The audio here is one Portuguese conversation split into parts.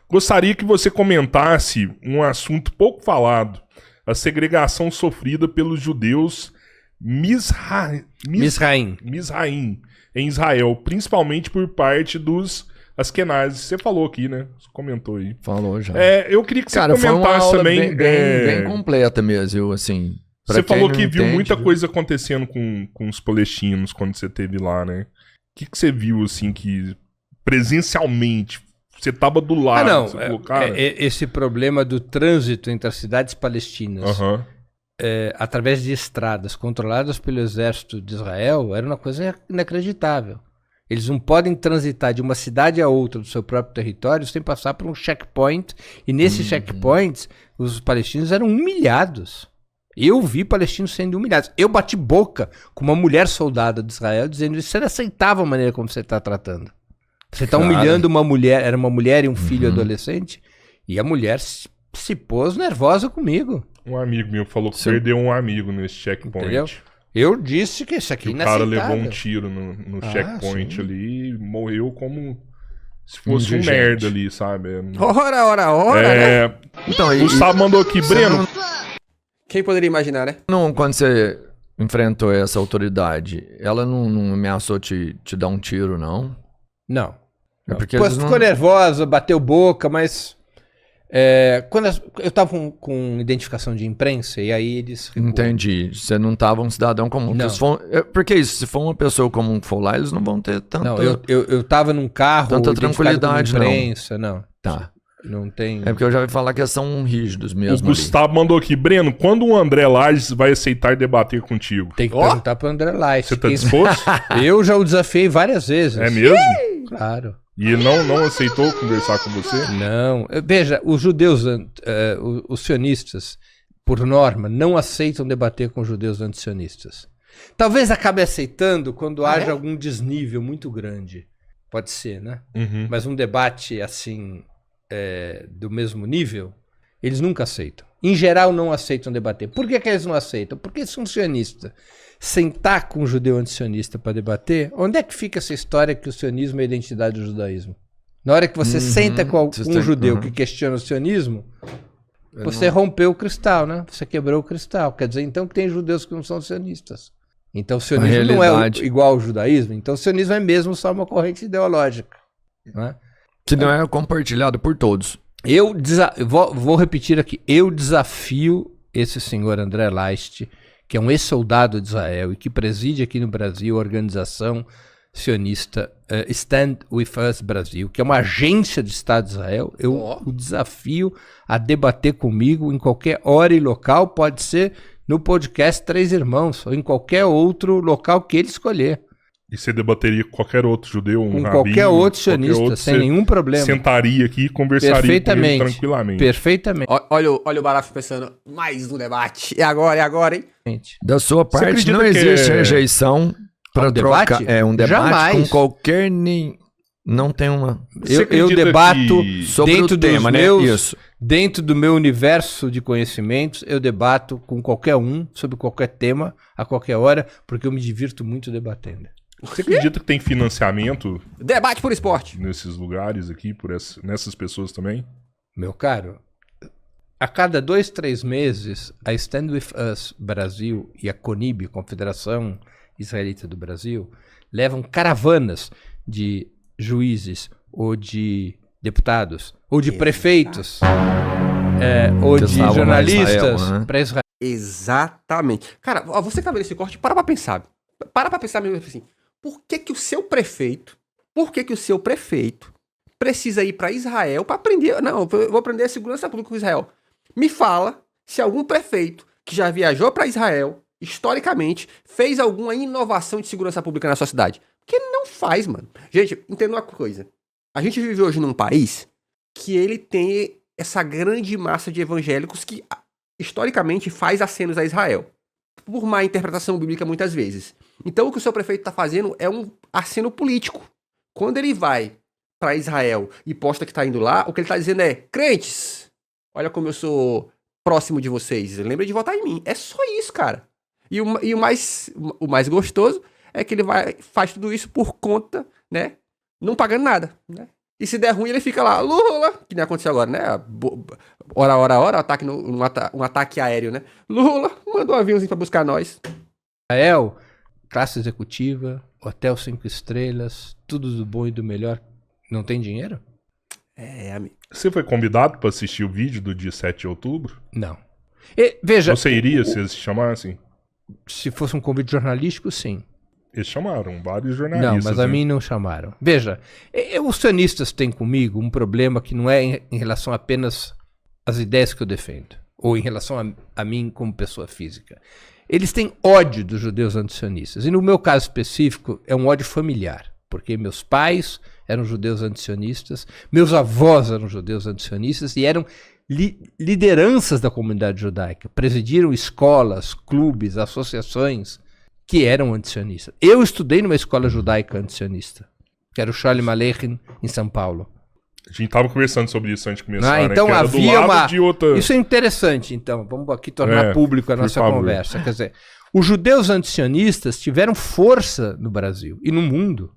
Gostaria que você comentasse um assunto pouco falado, a segregação sofrida pelos judeus Mizraim em Israel, principalmente por parte dos Askenazes. Você falou aqui, né? Você comentou aí. Falou já. Eu queria que você Cara, foi uma comentasse aula também. bem completa mesmo, assim. Você falou que viu entende, muita coisa acontecendo com os palestinos quando você esteve lá, né? O que você viu, assim, que presencialmente você tava do lado? Você falou, cara... Esse problema do trânsito entre as cidades palestinas, através de estradas controladas pelo exército de Israel, era uma coisa inacreditável. Eles não podem transitar de uma cidade a outra do seu próprio território sem passar por um checkpoint, e nesses checkpoints os palestinos eram humilhados. Eu vi palestinos sendo humilhados. Eu bati boca com uma mulher soldada de Israel dizendo isso. Você não aceitava a maneira como você está tratando. Você está humilhando uma mulher. Era uma mulher e um filho adolescente. E a mulher se pôs nervosa comigo. Um amigo meu falou que perdeu um amigo nesse checkpoint. Entendeu? Eu disse que isso aqui é inaceitável. O cara levou um tiro no checkpoint ali e morreu como se fosse um merda ali, sabe? Ora, né? Então, Gustavo mandou aqui, Breno... Quem poderia imaginar, né? Quando você enfrentou essa autoridade, ela não ameaçou te dar um tiro, não? Não. É porque Pô, ficou nervosa, bateu boca, mas... quando eu tava com identificação de imprensa, e aí eles... Entendi. Você não tava um cidadão comum. Não. Porque isso, se for uma pessoa comum que for lá, eles não vão ter tanta... Não, eu tava num carro... Tanta tranquilidade, com imprensa, não. Tá. Não tem... É porque eu já ouvi falar que são rígidos mesmo. O Gustavo mandou aqui, Breno, quando o André Lages vai aceitar debater contigo? Tem que perguntar pro André Lages. Você tá disposto? Eu já o desafiei várias vezes. É mesmo? Claro. E ele não aceitou conversar com você? Não. Veja, os judeus, os sionistas, por norma, não aceitam debater com judeus antisionistas. Talvez acabe aceitando quando haja algum desnível muito grande. Pode ser, né? Mas um debate assim... do mesmo nível, eles nunca aceitam. Em geral, não aceitam debater. Por que eles não aceitam? Porque se um sionista sentar com um judeu antisionista para debater, onde é que fica essa história que o sionismo é a identidade do judaísmo? Na hora que você senta com um judeu que questiona o sionismo, você rompeu o cristal, né? Você quebrou o cristal. Quer dizer, então, que tem judeus que não são sionistas. Então, o sionismo não é igual ao judaísmo. Então, o sionismo é mesmo só uma corrente ideológica. Não é? Que não é compartilhado por todos. Vou repetir aqui. Eu desafio esse senhor André Laist, que é um ex-soldado de Israel e que preside aqui no Brasil a organização sionista Stand With Us Brasil, que é uma agência de Estado de Israel. Eu o desafio a debater comigo em qualquer hora e local. Pode ser no podcast Três Irmãos ou em qualquer outro local que ele escolher. E você debateria com qualquer outro judeu, com qualquer outro sionista, sem nenhum problema. Sentaria aqui e conversaria com ele tranquilamente. Perfeitamente. Olha o Baraf pensando, mais um debate. É agora, hein? Da sua parte, não existe rejeição para trocar. Um debate jamais. Com qualquer... Não tem uma... Eu debato sobre dentro o tema, dos né? meus... Isso. Dentro do meu universo de conhecimentos, eu debato com qualquer um, sobre qualquer tema, a qualquer hora, porque eu me divirto muito debatendo. Você acredita que tem financiamento? Debate por esporte. Nesses lugares aqui, nessas pessoas também? Meu caro, a cada 2, 3 meses, a Stand With Us Brasil e a CONIB, Confederação Israelita do Brasil, levam caravanas de juízes ou de deputados ou de prefeitos ou de jornalistas para Israel. Exatamente. Cara, você que tá vendo esse corte, para pra pensar. Para pra pensar mesmo assim. Por que o seu prefeito precisa ir para Israel para aprender? Não, eu vou aprender a segurança pública com Israel. Me fala se algum prefeito que já viajou para Israel, historicamente, fez alguma inovação de segurança pública na sua cidade. Porque ele não faz, mano. Gente, entenda uma coisa. A gente vive hoje num país que ele tem essa grande massa de evangélicos que, historicamente, faz acenos a Israel. Por má interpretação bíblica, muitas vezes. Então, o que o seu prefeito está fazendo é um aceno político. Quando ele vai para Israel e posta que está indo lá, o que ele está dizendo é: crentes, olha como eu sou próximo de vocês, lembra de votar em mim. É só isso, cara. E o mais gostoso é que ele faz tudo isso por conta, né? Não pagando nada, né? E se der ruim, ele fica lá, Lula, que nem aconteceu agora, né? Hora, ataque um ataque aéreo, né? Lula, manda um aviãozinho pra buscar nós. Israel, classe executiva, hotel 5 estrelas, tudo do bom e do melhor. Não tem dinheiro? Amigo. Você foi convidado pra assistir o vídeo do dia 7 de outubro? Não. Veja... Você iria se eles te chamassem? Se fosse um convite jornalístico, sim. Eles chamaram vários jornalistas. Não, mas a mim não chamaram. Veja, os sionistas têm comigo um problema que não é em relação apenas às ideias que eu defendo, ou em relação a mim como pessoa física. Eles têm ódio dos judeus antisionistas. E no meu caso específico, é um ódio familiar. Porque meus pais eram judeus antisionistas, meus avós eram judeus antisionistas e eram lideranças da comunidade judaica. Presidiram escolas, clubes, associações que eram antisionistas. Eu estudei numa escola judaica antisionista, que era o Sholem Aleichem, em São Paulo. A gente estava conversando sobre isso antes de começar, então né? Que havia uma... outra... Isso é interessante, então. Vamos aqui tornar público a nossa conversa. Quer dizer, os judeus antisionistas tiveram força no Brasil e no mundo.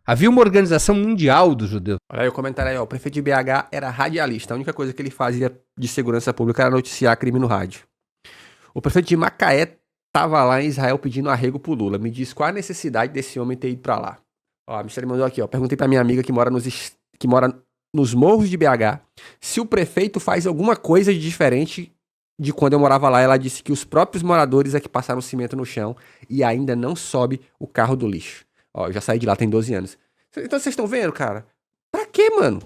Havia uma organização mundial dos judeus. Olha aí o comentário aí, ó. O prefeito de BH era radialista. A única coisa que ele fazia de segurança pública era noticiar crime no rádio. O prefeito de Macaé tava lá em Israel pedindo arrego pro Lula. Me diz qual a necessidade desse homem ter ido pra lá. Ó, a Michelle mandou aqui, ó. Perguntei pra minha amiga que mora nos morros de BH se o prefeito faz alguma coisa de diferente de quando eu morava lá. Ela disse que os próprios moradores é que passaram cimento no chão e ainda não sobe o carro do lixo. Ó, eu já saí de lá tem 12 anos. Então vocês estão vendo, cara? Pra quê, mano?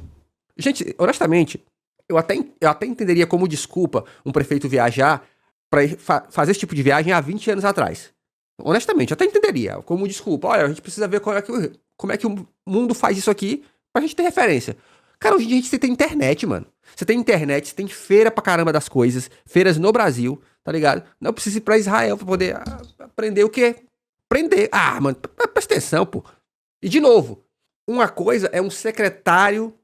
Gente, honestamente, eu até entenderia como desculpa um prefeito viajar pra fazer esse tipo de viagem há 20 anos atrás. Honestamente, eu até entenderia como desculpa. Olha, a gente precisa ver como é que o mundo faz isso aqui pra gente ter referência. Cara, hoje em dia você tem internet, mano. Você tem internet, você tem feira pra caramba das coisas, feiras no Brasil, tá ligado? Não precisa ir pra Israel pra poder aprender o quê? Aprender. Ah, mano, presta atenção, pô. E de novo, uma coisa é um secretário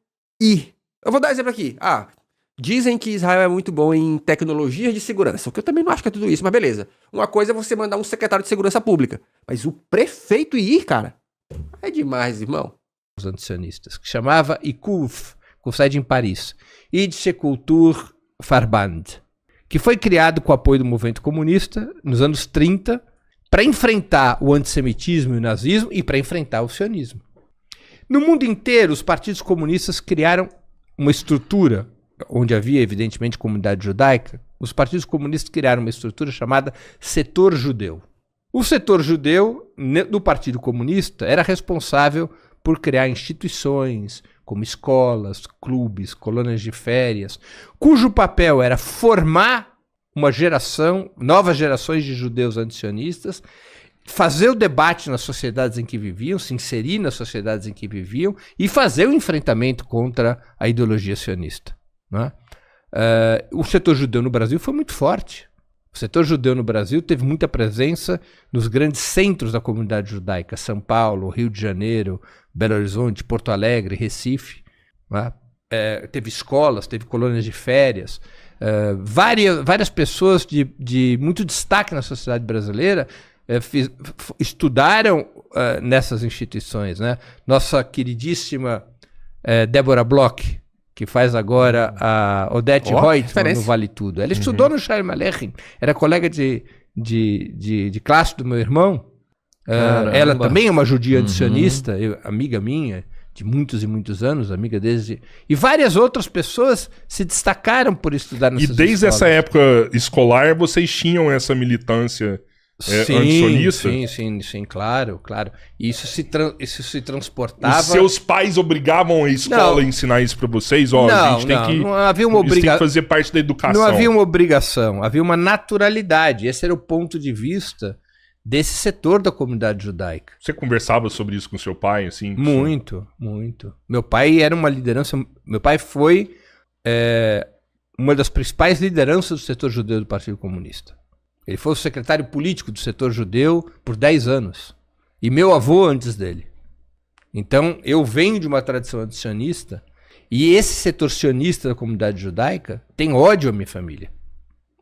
ir. Eu vou dar um exemplo aqui. Dizem que Israel é muito bom em tecnologias de segurança, o que eu também não acho que é tudo isso, mas beleza. Uma coisa é você mandar um secretário de segurança pública, mas o prefeito ir, cara, é demais, irmão. Os antisionistas, que chamava ICUF, com sede em Paris, Yiddish Kultur Verband, que foi criado com o apoio do movimento comunista nos anos 30 para enfrentar o antissemitismo e o nazismo e para enfrentar o sionismo. No mundo inteiro, os partidos comunistas criaram uma estrutura, onde havia, evidentemente, comunidade judaica. Os partidos comunistas criaram uma estrutura chamada setor judeu. O setor judeu, do Partido Comunista, era responsável por criar instituições, como escolas, clubes, colônias de férias, cujo papel era formar uma geração, novas gerações de judeus antisionistas, fazer o debate nas sociedades em que viviam, se inserir nas sociedades em que viviam e fazer o enfrentamento contra a ideologia sionista. Né? O setor judeu no Brasil foi muito forte. O setor judeu no Brasil teve muita presença nos grandes centros da comunidade judaica, São Paulo, Rio de Janeiro, Belo Horizonte, Porto Alegre, Recife. Né? Teve escolas, teve colônias de férias. Várias pessoas de muito destaque na sociedade brasileira estudaram nessas instituições. Né? Nossa queridíssima Débora Bloch, que faz agora a Odete Reutemann no Vale Tudo. Ela estudou no Sholem Aleichem, era colega de classe do meu irmão. Ela também é uma judia antisionista, amiga minha, de muitos e muitos anos, amiga desde... E várias outras pessoas se destacaram por estudar nessas escolas. E desde essa época escolar, vocês tinham essa militância antisionista? Sim, claro. E isso se transportava... Os seus pais obrigavam a escola a ensinar isso pra vocês? Não havia uma obrigação. Tem que fazer parte da educação. Não havia uma obrigação, havia uma naturalidade. Esse era o ponto de vista desse setor da comunidade judaica. Você conversava sobre isso com seu pai, assim? Muito. Meu pai era uma liderança... Meu pai foi uma das principais lideranças do setor judeu do Partido Comunista. Ele foi o secretário político do setor judeu por 10 anos. E meu avô antes dele. Então, eu venho de uma tradição antisionista e esse setor sionista da comunidade judaica tem ódio à minha família.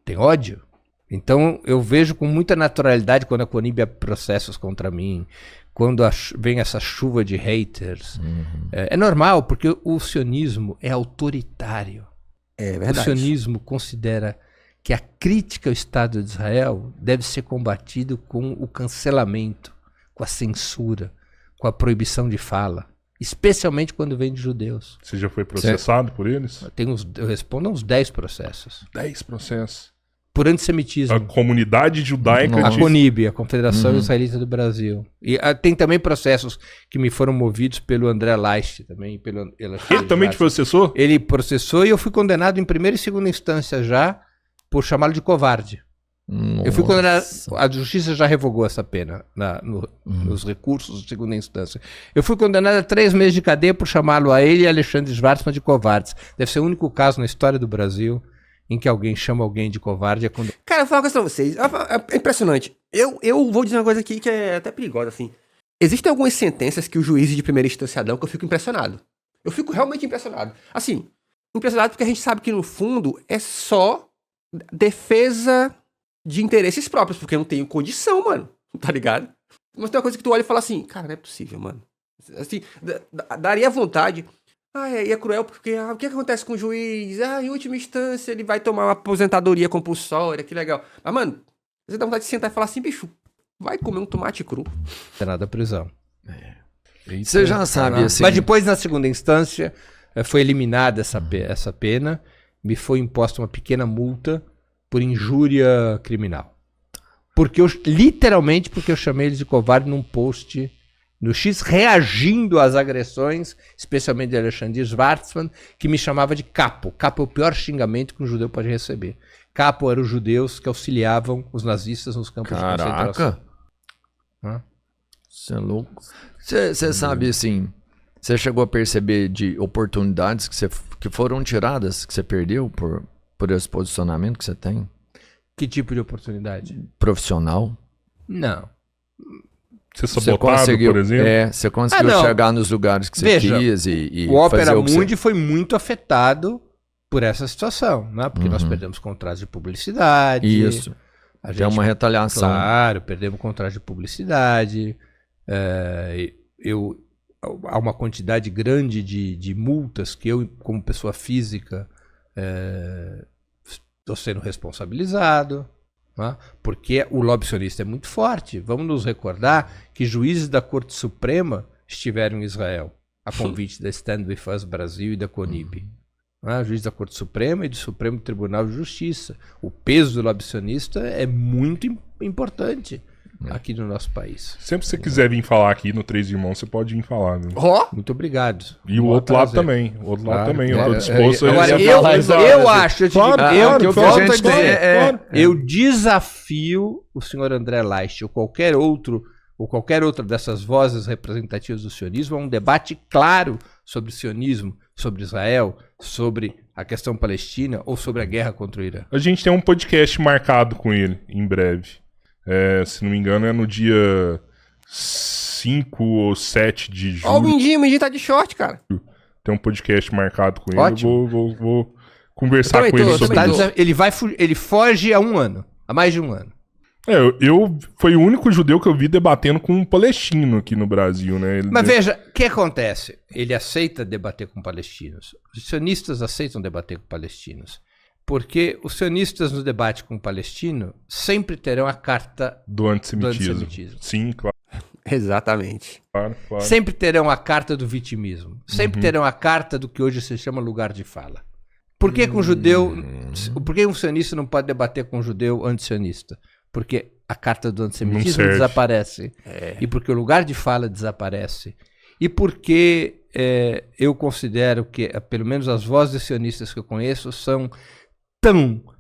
Tem ódio. Então, eu vejo com muita naturalidade quando a Conib abre processos contra mim, quando vem essa chuva de haters, é normal, porque o sionismo é autoritário. É verdade. O sionismo considera que a crítica ao Estado de Israel deve ser combatido com o cancelamento, com a censura, com a proibição de fala, especialmente quando vem de judeus. Você já foi processado por eles? Eu respondo a uns 10 processos. 10 processos. Por antissemitismo. A comunidade judaica... A CONIB, a Confederação Israelita do Brasil. E tem também processos que me foram movidos pelo André Leicht, também. Ele também te processou? Ele processou e eu fui condenado em primeira e segunda instância já por chamá-lo de covarde. Nossa. Eu fui condenado... A justiça já revogou essa pena nos recursos de segunda instância. Eu fui condenado a 3 meses de cadeia por chamá-lo a ele e Alexandre Schwartzman de covardes. Deve ser o único caso na história do Brasil em que alguém chama alguém de covarde. Cara, eu vou falar uma coisa pra vocês. É impressionante. Eu vou dizer uma coisa aqui que é até perigosa, assim. Existem algumas sentenças que os juízes de primeira instância dão que eu fico impressionado. Eu fico realmente impressionado. Assim, impressionado porque a gente sabe que, no fundo, é só defesa de interesses próprios, porque eu não tenho condição, mano. Tá ligado? Mas tem uma coisa que tu olha e fala assim, cara, não é possível, mano. Assim, daria vontade... e é cruel porque o que acontece com o juiz? Em última instância ele vai tomar uma aposentadoria compulsória, que legal. Mas, mano, você dá vontade de sentar e falar assim, bicho, vai comer um tomate cru. Nada da prisão. Você já sabe, assim... Mas depois, na segunda instância, foi eliminada essa pena, me foi imposta uma pequena multa por injúria criminal. Literalmente porque eu chamei eles de covarde num post... no X, reagindo às agressões, especialmente de Alexandre Schwartzman, que me chamava de capo. Capo é o pior xingamento que um judeu pode receber. Capo eram os judeus que auxiliavam os nazistas nos campos de concentração. Você é louco. Você sabe, assim, você chegou a perceber de oportunidades que foram tiradas, que você perdeu por esse posicionamento que você tem? Que tipo de oportunidade? Profissional? Não. Ser sabotado, por exemplo? Você conseguiu chegar nos lugares que você quis e o Opera Mundi foi muito afetado por essa situação, né? Porque nós perdemos contratos de publicidade. Isso. É uma retaliação. Claro, perdemos contratos de publicidade. Há uma quantidade grande de multas que eu, como pessoa física, estou sendo responsabilizado. Porque o lobby sionista é muito forte. Vamos nos recordar que juízes da Corte Suprema estiveram em Israel, a convite da Stand With Us Brasil e da CONIB. Juiz da Corte Suprema e do Supremo Tribunal de Justiça. O peso do lobby sionista é muito importante aqui no nosso país. Sempre que você quiser vir falar aqui no Três Irmãos, você pode vir falar. Viu? Muito obrigado. E o outro lado também. O outro lado também. Eu estou disposto eu desafio o senhor André Leicht ou qualquer outra dessas vozes representativas do sionismo a um debate claro sobre o sionismo, sobre Israel, sobre a questão palestina ou sobre a guerra contra o Irã. A gente tem um podcast marcado com ele em breve. Se não me engano, é no dia 5 ou 7 de julho. Ó, o Mindinho tá de short, cara. Tem um podcast marcado com Ótimo. ele. Vou conversar com ele sobre isso. Ele foge há mais de um ano. Foi o único judeu que eu vi debatendo com um palestino aqui no Brasil, né? Mas veja, o que acontece? Ele aceita debater com palestinos. Os sionistas aceitam debater com palestinos. Porque os sionistas no debate com o palestino sempre terão a carta do antissemitismo. Sim, claro. Exatamente. Claro. Sempre terão a carta do vitimismo. Sempre terão a carta do que hoje se chama lugar de fala. Por que com por que um sionista não pode debater com um judeu antisionista? Porque a carta do antissemitismo desaparece. E porque o lugar de fala desaparece. E porque eu considero que, pelo menos as vozes sionistas que eu conheço, são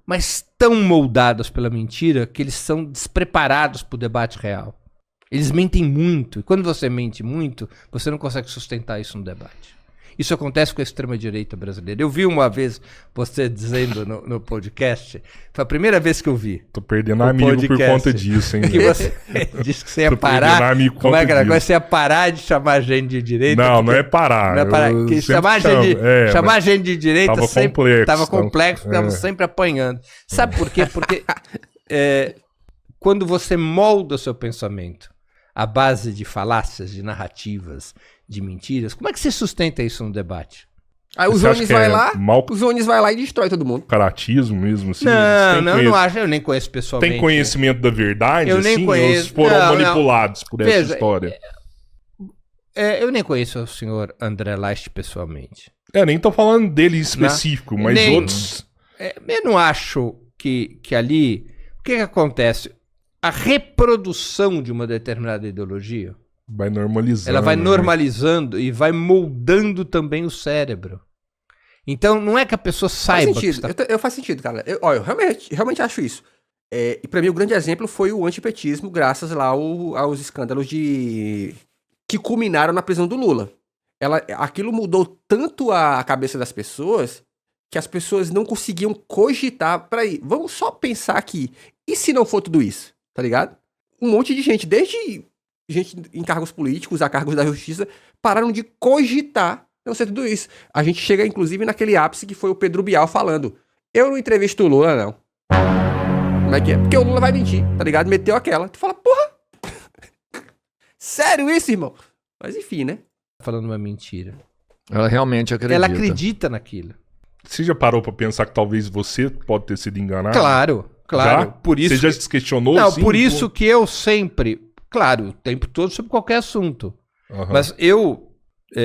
mas tão moldados pela mentira que eles são despreparados para o debate real. Eles mentem muito. E quando você mente muito, você não consegue sustentar isso no debate. Isso acontece com a extrema-direita brasileira. Eu vi uma vez você dizendo no podcast, foi a primeira vez que eu vi. Tô perdendo amigo por conta disso, hein? Que você disse que você ia parar. Como é que era? Você ia parar de chamar gente de direita? Não é parar. Não é parar. Chamar gente de direita estava complexo, ficava sempre apanhando. Sabe por quê? Porque quando você molda o seu pensamento à base de falácias, de narrativas, de mentiras, como é que você sustenta isso no debate? Aí o Jones vai lá, o Jones vai lá e destrói todo mundo. Caratismo mesmo, assim. Não acho, eu nem conheço pessoalmente. Tem conhecimento da verdade, eu assim? nem conheço. Ou foram manipulados por essa história? Eu nem conheço o senhor André Leicht pessoalmente. Nem tô falando dele em específico, mas outros... Eu não acho que ali... O que acontece? A reprodução de uma determinada ideologia... Vai normalizando. Ela vai normalizando e vai moldando também o cérebro. Então, não é que a pessoa saiba... Faz sentido. Eu faz sentido, cara. Eu realmente acho isso. E pra mim, o grande exemplo foi o antipetismo, graças lá aos escândalos que culminaram na prisão do Lula. Aquilo mudou tanto a cabeça das pessoas que as pessoas não conseguiam cogitar para ir. Vamos só pensar aqui. E se não for tudo isso? Tá ligado? Um monte de gente, desde gente em cargos políticos a cargos da justiça, pararam de cogitar não ser tudo isso. A gente chega, inclusive, naquele ápice que foi o Pedro Bial falando: eu não entrevisto o Lula, não. Como é que é? Porque o Lula vai mentir, tá ligado? Meteu aquela. Tu fala, porra! Sério isso, irmão? Mas enfim, né? Falando uma mentira. Ela realmente acredita. Ela acredita naquilo. Você já parou pra pensar que talvez você pode ter sido enganado? Claro. Já? Por isso você já se questionou? Não, sim, por isso que eu sempre... Claro, o tempo todo sobre qualquer assunto. Uhum. Mas eu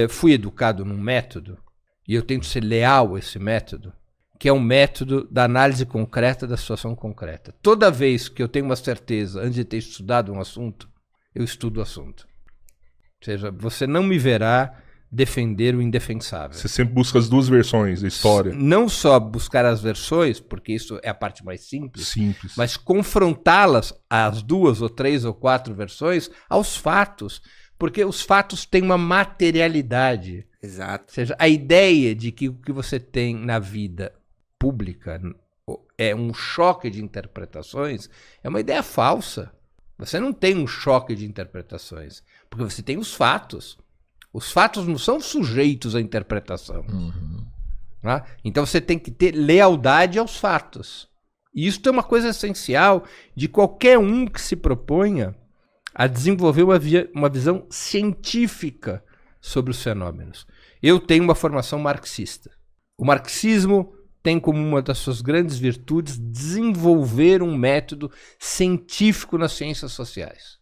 fui educado num método, e eu tento ser leal a esse método, que é um método da análise concreta da situação concreta. Toda vez que eu tenho uma certeza, antes de ter estudado um assunto, eu estudo o assunto. Ou seja, você não me verá defender o indefensável. Você sempre busca as duas versões da história. Não só buscar as versões, porque isso é a parte mais simples. Mas confrontá-las, as 2 ou 3 ou 4 versões, aos fatos. Porque os fatos têm uma materialidade. Exato. Ou seja, a ideia de que o que você tem na vida pública é um choque de interpretações é uma ideia falsa. Você não tem um choque de interpretações, porque você tem os fatos. Os fatos não são sujeitos à interpretação. Uhum. Tá? Então você tem que ter lealdade aos fatos. E isso é uma coisa essencial de qualquer um que se proponha a desenvolver uma visão científica sobre os fenômenos. Eu tenho uma formação marxista. O marxismo tem como uma das suas grandes virtudes desenvolver um método científico nas ciências sociais.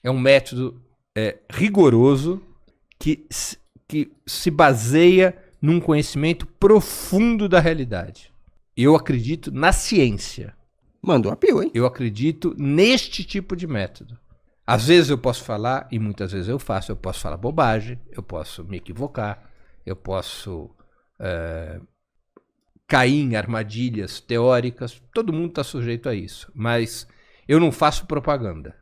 É um método rigoroso que se baseia num conhecimento profundo da realidade. Eu acredito na ciência. Mandou a pio, hein? Eu acredito neste tipo de método. Às vezes eu posso falar, e muitas vezes eu faço, eu posso falar bobagem, eu posso me equivocar, eu posso cair em armadilhas teóricas, todo mundo está sujeito a isso. Mas eu não faço propaganda.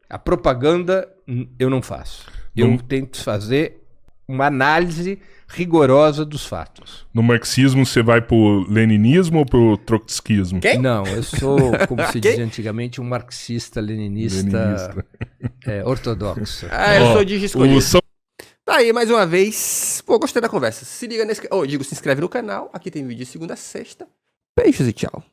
A propaganda eu não faço. Eu tento fazer uma análise rigorosa dos fatos. No marxismo você vai pro leninismo ou pro trotskismo? Quem? Não, eu sou, como se dizia antigamente, um marxista-leninista ortodoxo. Eu sou de escolhido. Tá aí, mais uma vez. Pô, gostei da conversa. Se liga nesse... se inscreve no canal. Aqui tem vídeo de segunda a sexta. Beijos e tchau.